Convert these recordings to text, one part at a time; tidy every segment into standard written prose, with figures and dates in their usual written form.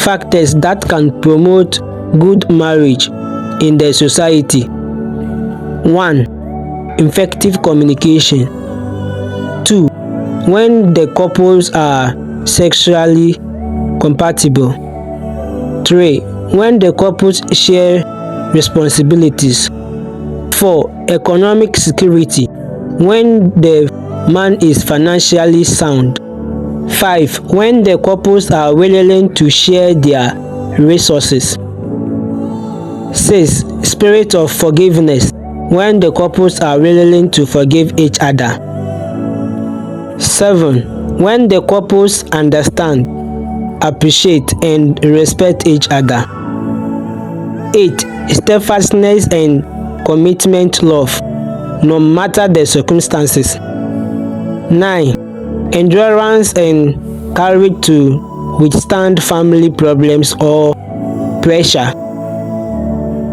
factors that can promote good marriage in the society. 1. Effective communication. 2. When the couples are sexually compatible. 3. When the couples share responsibilities. 4. Economic security. When the man is financially sound. 5. When the couples are willing to share their resources. 6. Spirit of forgiveness. When the couples are willing to forgive each other. 7. When the couples understand, appreciate, and respect each other. 8. Steadfastness and commitment love, no matter the circumstances. 9. Endurance and courage to withstand family problems or pressure.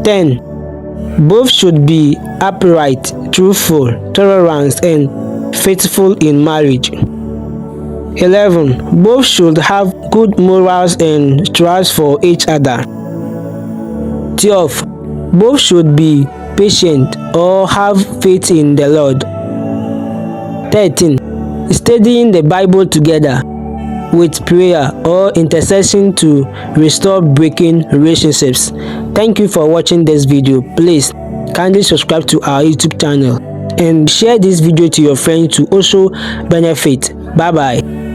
10. Both should be upright, truthful, tolerant, and faithful in marriage. 11. Both should have good morals and trust for each other. 12. Both should be patient or have faith in the Lord. 13. Studying the Bible together with prayer or intercession to restore breaking relationships. Thank you for watching this video. Please kindly subscribe to our YouTube channel and share this video to your friends to also benefit. Bye bye.